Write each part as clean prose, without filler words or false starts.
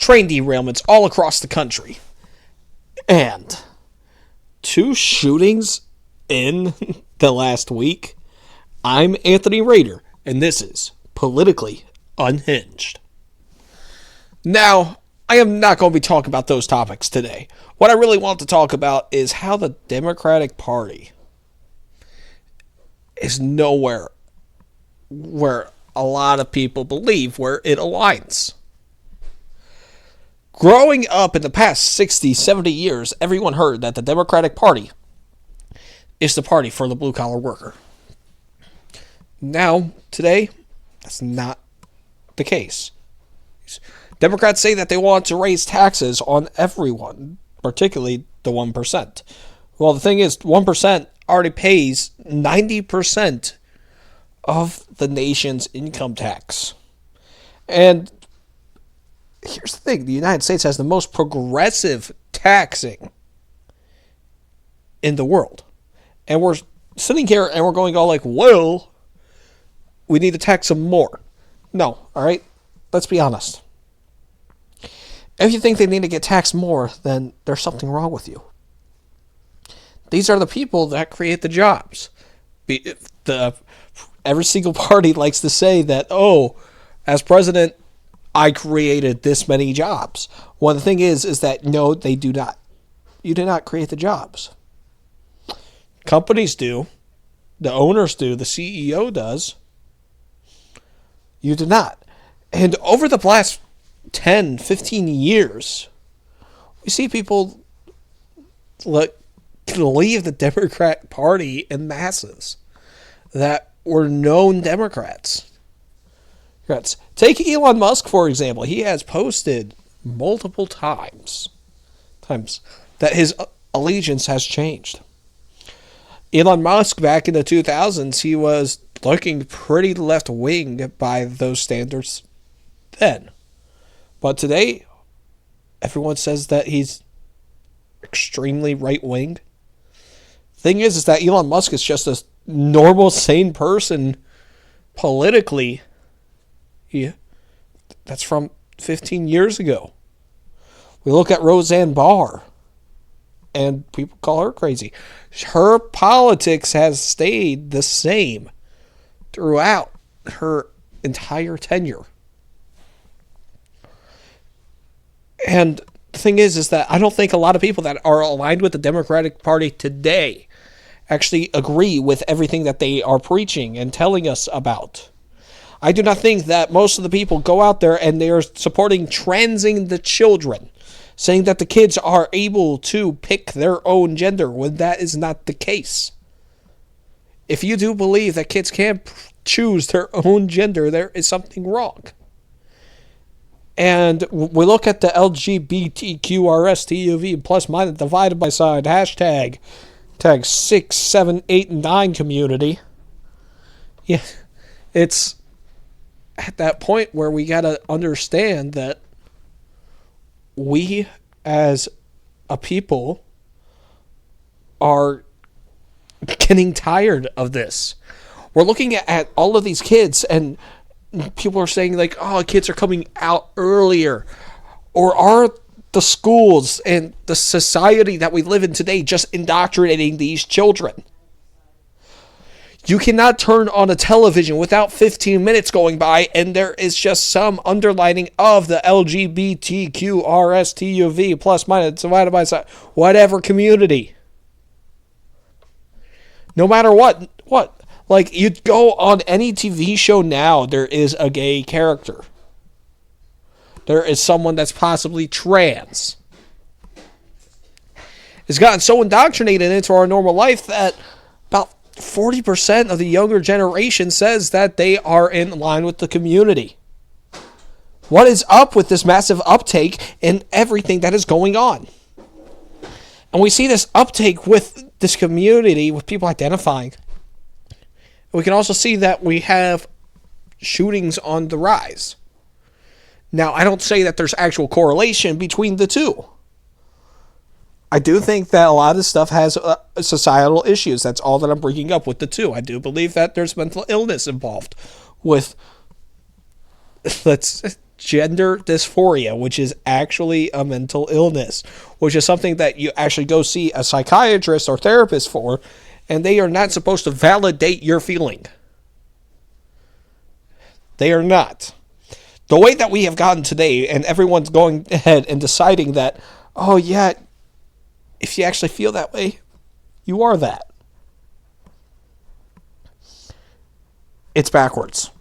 train derailments all across the country. And 2 shootings in the last week. I'm Anthony Rader, and this is Politically Unhinged. Now, I am not going to be talking about those topics today. What I really want to talk about is how the Democratic Party is nowhere where a lot of people believe where it aligns. Growing up in the past 60, 70 years, everyone heard that the Democratic Party is the party for the blue-collar worker. Now, today, that's not the case. Democrats say that they want to raise taxes on everyone, particularly the 1%. Well, the thing is, 1% already pays 90% of the nation's income tax. And here's the thing, the United States has the most progressive taxing in the world. And we're sitting here and we're going all like, well, we need to tax them more. No, all right? Let's be honest. If you think they need to get taxed more, then there's something wrong with you. These are the people that create the jobs. Every single party likes to say that, oh, as president, I created this many jobs. Well, the thing is that no, they do not. You do not create the jobs. Companies do. The owners do. The CEO does. You do not. And over the last 10, 15 years, we see people leave the Democrat Party in masses that were known Democrats. Take Elon Musk, for example. He has posted multiple times that his allegiance has changed. Elon Musk, back in the 2000s, he was looking pretty left-wing by those standards then. But today, everyone says that he's extremely right-wing. Thing is that Elon Musk is just a normal, sane person politically. Yeah, that's from 15 years ago. We look at Roseanne Barr, and people call her crazy. Her politics has stayed the same throughout her entire tenure. And the thing is that I don't think a lot of people that are aligned with the Democratic Party today actually agree with everything that they are preaching and telling us about. I do not think that most of the people go out there and they are supporting transing the children, saying that the kids are able to pick their own gender when that is not the case. If you do believe that kids can't choose their own gender, there is something wrong. And we look at the LGBTQRSTUV plus minus divided by side hashtag 6, 7, 8, and 9 community. Yeah, it's at that point where we got to understand that we as a people are getting tired of this. We're looking at all of these kids and people are saying like, oh, kids are coming out earlier. Or are the schools and the society that we live in today just indoctrinating these children? You cannot turn on a television without 15 minutes going by and there is just some underlining of the LGBTQRSTUV plus minus divided by whatever community. No matter what. Like, you'd go on any TV show now, there is a gay character. There is someone that's possibly trans. It's gotten so indoctrinated into our normal life that about 40% of the younger generation says that they are in line with the community. What is up with this massive uptake in everything that is going on? And we see this uptake with this community, with people identifying. We can also see that we have shootings on the rise. Now, I don't say that there's actual correlation between the two. I do think that a lot of this stuff has societal issues. That's all that I'm bringing up with the two. I do believe that there's mental illness involved with, let's gender dysphoria, which is actually a mental illness, which is something that you actually go see a psychiatrist or therapist for, and they are not supposed to validate your feeling. They are not. The way that we have gotten today, and everyone's going ahead and deciding that, oh yeah, if you actually feel that way, you are that. It's backwards.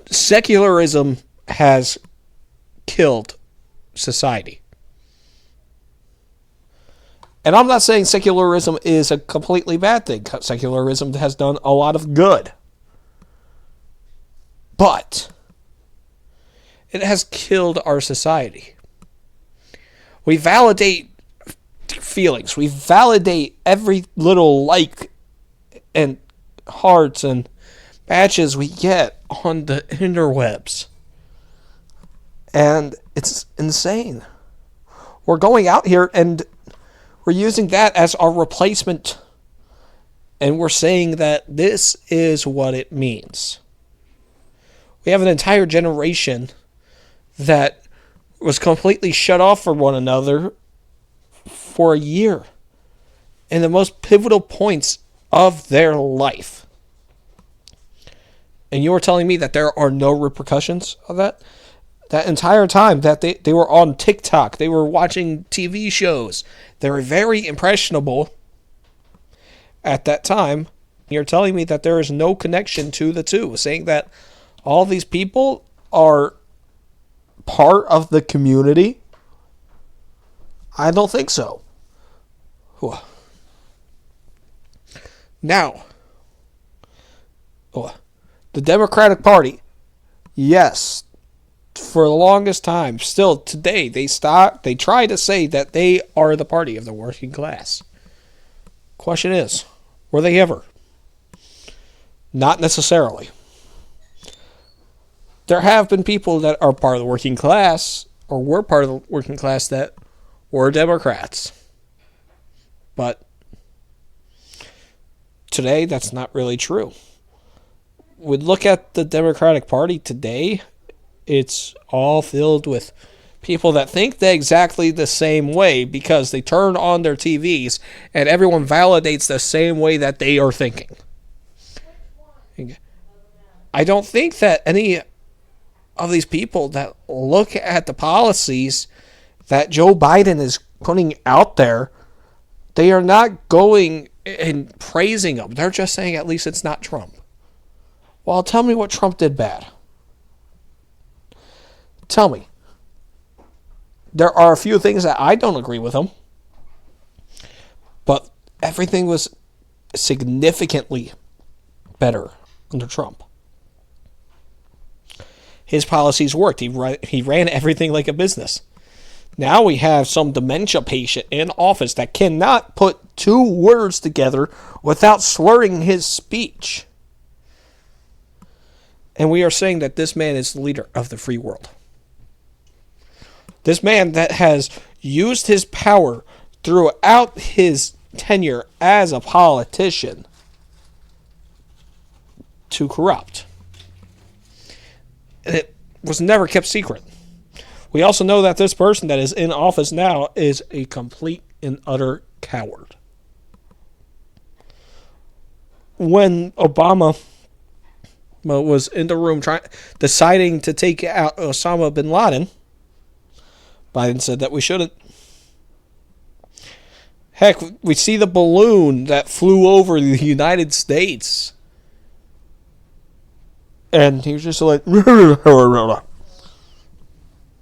Secularism has killed society. And I'm not saying secularism is a completely bad thing. Secularism has done a lot of good. But it has killed our society. We validate feelings. We validate every little like and hearts and matches we get on the interwebs. And it's insane. We're going out here and we're using that as our replacement. And we're saying that this is what it means. We have an entire generation that was completely shut off from one another for a year in the most pivotal points of their life. And you are telling me that there are no repercussions of that? That entire time that they were on TikTok, they were watching TV shows, they were very impressionable at that time. You're telling me that there is no connection to the two, saying that all these people are part of the community? I don't think so. Now, the Democratic Party, yes, for the longest time, still today, they try to say that they are the party of the working class. Question is, were they ever? Not necessarily. There have been people that are part of the working class, or were part of the working class, that were Democrats. But today, that's not really true. We look at the Democratic Party today, it's all filled with people that think they exactly the same way because they turn on their TVs and everyone validates the same way that they are thinking. I don't think that any of these people that look at the policies that Joe Biden is putting out there, they are not going and praising them. They're just saying at least it's not Trump. Well, tell me what Trump did bad. Tell me. There are a few things that I don't agree with him, but everything was significantly better under Trump. His policies worked. He ran everything like a business. Now we have some dementia patient in office that cannot put two words together without slurring his speech. And we are saying that this man is the leader of the free world. This man that has used his power throughout his tenure as a politician to corrupt. And it was never kept secret. We also know that this person that is in office now is a complete and utter coward. When Obama was in the room deciding to take out Osama bin Laden, Biden said that we shouldn't. Heck, we see the balloon that flew over the United States. And he was just like, that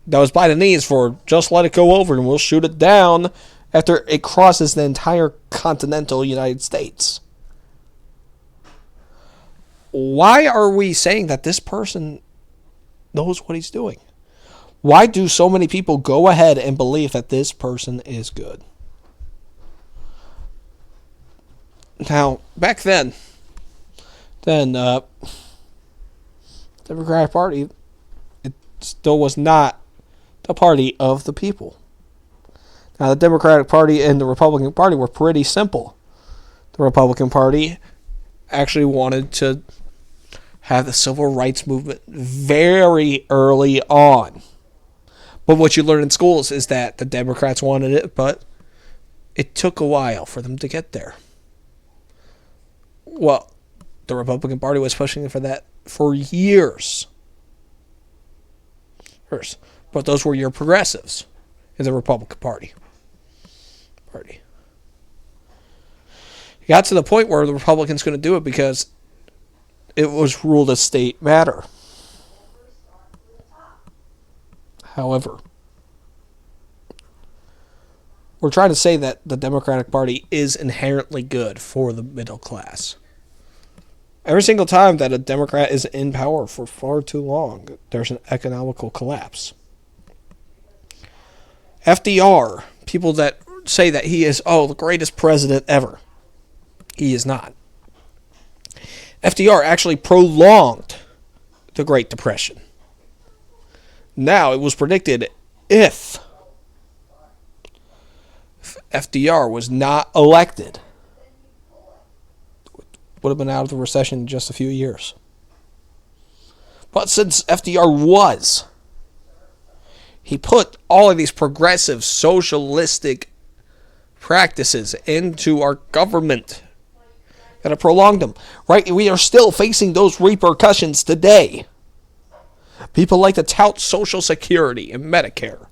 was Bidenese for just let it go over and we'll shoot it down after it crosses the entire continental United States. Why are we saying that this person knows what he's doing? Why do so many people go ahead and believe that this person is good? Now, back then, Democratic Party, it still was not the party of the people. Now, the Democratic Party and the Republican Party were pretty simple. The Republican Party actually wanted to had the civil rights movement very early on. But what you learn in schools is that the Democrats wanted it, but it took a while for them to get there. Well, the Republican Party was pushing for that for years. But those were your progressives in the Republican Party. It got to the point where the Republicans couldn't do it because it was ruled a state matter. However, we're trying to say that the Democratic Party is inherently good for the middle class. Every single time that a Democrat is in power for far too long, there's an economical collapse. FDR, people that say that he is, the greatest president ever. He is not. FDR actually prolonged the Great Depression. Now, it was predicted if FDR was not elected, would have been out of the recession in just a few years. But since FDR was, he put all of these progressive socialistic practices into our government that have prolonged them. Right? We are still facing those repercussions today. People like to tout Social Security and Medicare.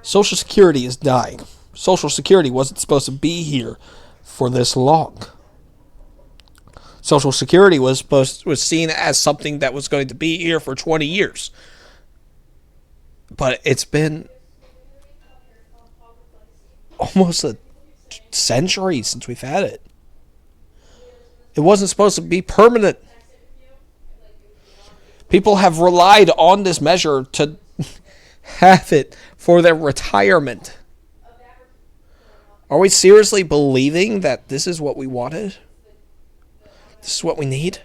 Social Security is dying. Social Security wasn't supposed to be here for this long. Social Security was seen as something that was going to be here for 20 years. But it's been almost a century since we've had it. It wasn't supposed to be permanent. People have relied on this measure to have it for their retirement. Are we seriously believing that this is what we wanted? This is what we need?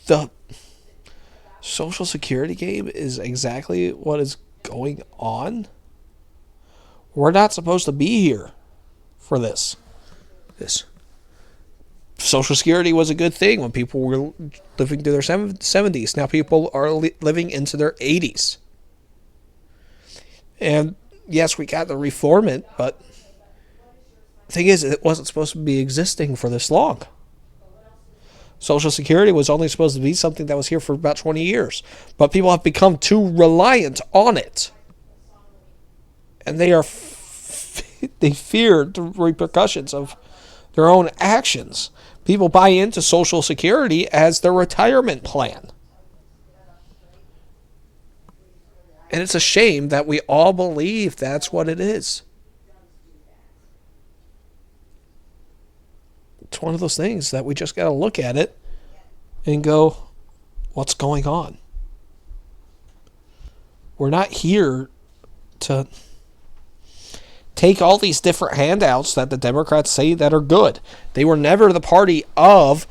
The Social Security game is exactly what is going on. We're not supposed to be here for this. Social Security was a good thing when people were living to their 70s. Now people are living into their 80s. And yes, we got to reform it, but the thing is, it wasn't supposed to be existing for this long. Social Security was only supposed to be something that was here for about 20 years. But people have become too reliant on it. And they fear the repercussions of their own actions. People buy into Social Security as their retirement plan. And it's a shame that we all believe that's what it is. It's one of those things that we just got to look at it and go, what's going on? We're not here to take all these different handouts that the Democrats say that are good. They were never the party of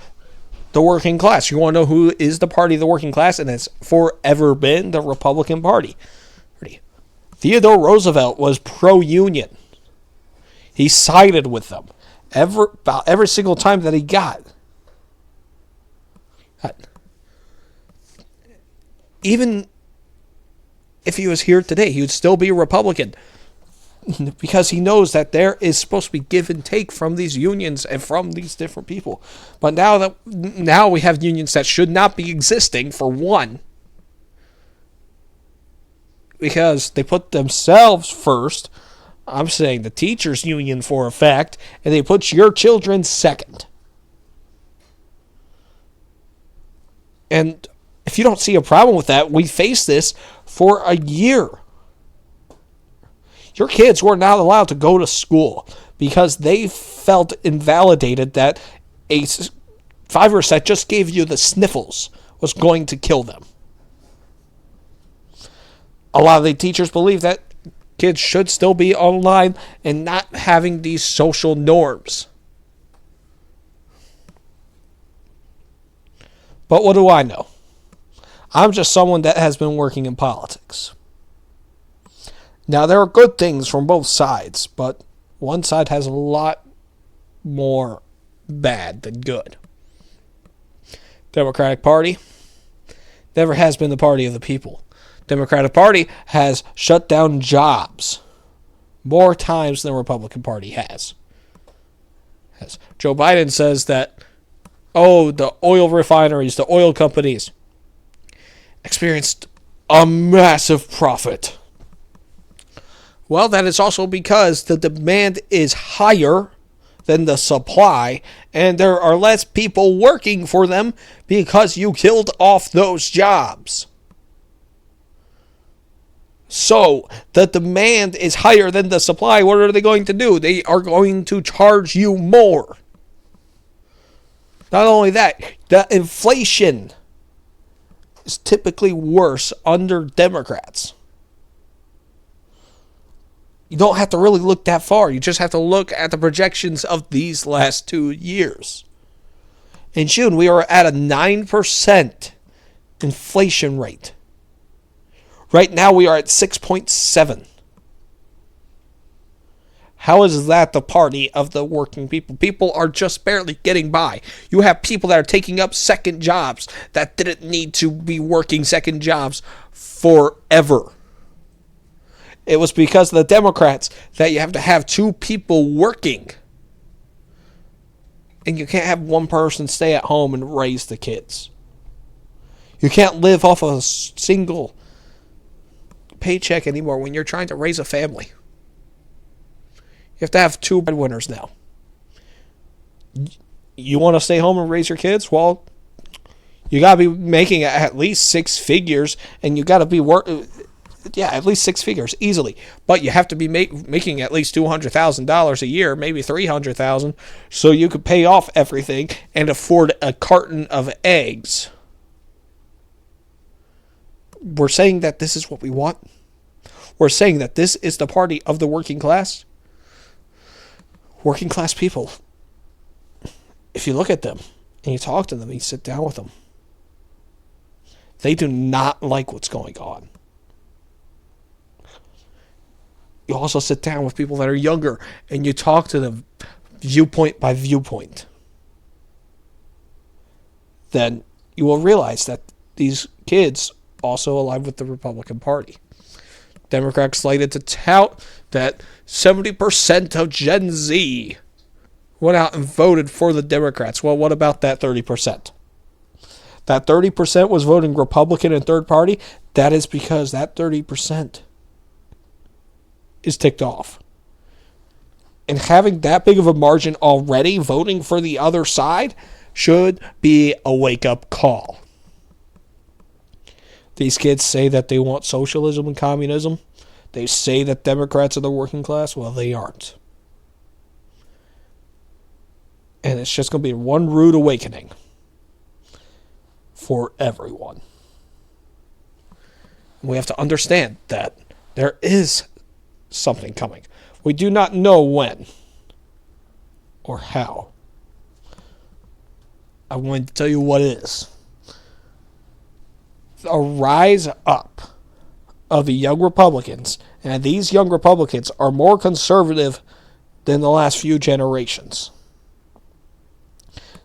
the working class. You want to know who is the party of the working class? And it's forever been the Republican Party. Theodore Roosevelt was pro-union. He sided with them about every single time that he got. Even if he was here today, he would still be a Republican. Because he knows that there is supposed to be give and take from these unions and from these different people. But now we have unions that should not be existing, for one. Because they put themselves first. I'm saying the teachers' union for a fact. And they put your children second. And if you don't see a problem with that, we faced this for a year. Your kids were not allowed to go to school because they felt invalidated that a virus that just gave you the sniffles was going to kill them. A lot of the teachers believe that kids should still be online and not having these social norms. But what do I know? I'm just someone that has been working in politics. Now, there are good things from both sides, but One side has a lot more bad than good. Democratic Party never has been the party of the people. Democratic Party has shut down jobs more times than the Republican Party has. As Joe Biden says that, the oil refineries, the oil companies experienced a massive profit. Well, that is also because the demand is higher than the supply, and there are less people working for them because you killed off those jobs. So, the demand is higher than the supply. What are they going to do? They are going to charge you more. Not only that, the inflation is typically worse under Democrats. You don't have to really look that far. You just have to look at the projections of these last 2 years. In June, we are at a 9% inflation rate. Right now, we are at 6.7. How is that the party of the working people? People are just barely getting by. You have people that are taking up second jobs that didn't need to be working second jobs forever. It was because of the Democrats that you have to have two people working. And you can't have one person stay at home and raise the kids. You can't live off a single paycheck anymore when you're trying to raise a family. You have to have two breadwinners now. You want to stay home and raise your kids? Well, you got to be making at least six figures, and you got to be at least six figures easily. But you have to be making at least $200,000 a year, maybe $300,000, so you could pay off everything and afford a carton of eggs. We're saying that this is what we want. We're saying that this is the party of the working class. Working class people, if you look at them and you talk to them and you sit down with them, they do not like what's going on. You also sit down with people that are younger and you talk to them viewpoint by viewpoint. Then you will realize that these kids also align with the Republican Party. Democrats slated to tout that 70% of Gen Z went out and voted for the Democrats. Well, what about that 30%? That 30% was voting Republican and third party. That is because that 30% is ticked off. And having that big of a margin already voting for the other side should be a wake-up call. These kids say that they want socialism and communism. They say that Democrats are the working class. Well, they aren't. And it's just going to be one rude awakening for everyone. We have to understand that there is something coming. We do not know when or how. I'm going to tell you what it is. A rise up of the young Republicans, and these young Republicans are more conservative than the last few generations.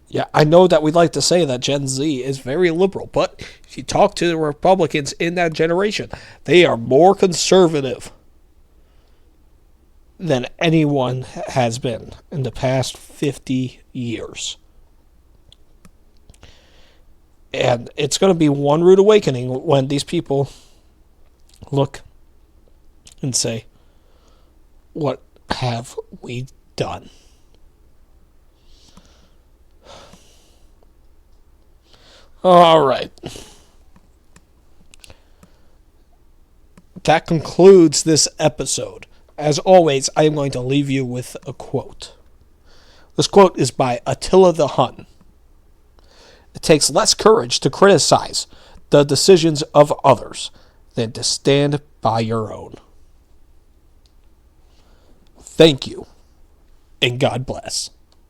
Yeah, I know that we'd like to say that Gen Z is very liberal, but if you talk to the Republicans in that generation, they are more conservative than anyone has been in the past 50 years. And it's going to be one rude awakening when these people look and say, what have we done? All right. That concludes this episode. As always, I am going to leave you with a quote. This quote is by Attila the Hun. It takes less courage to criticize the decisions of others than to stand by your own. Thank you, and God bless.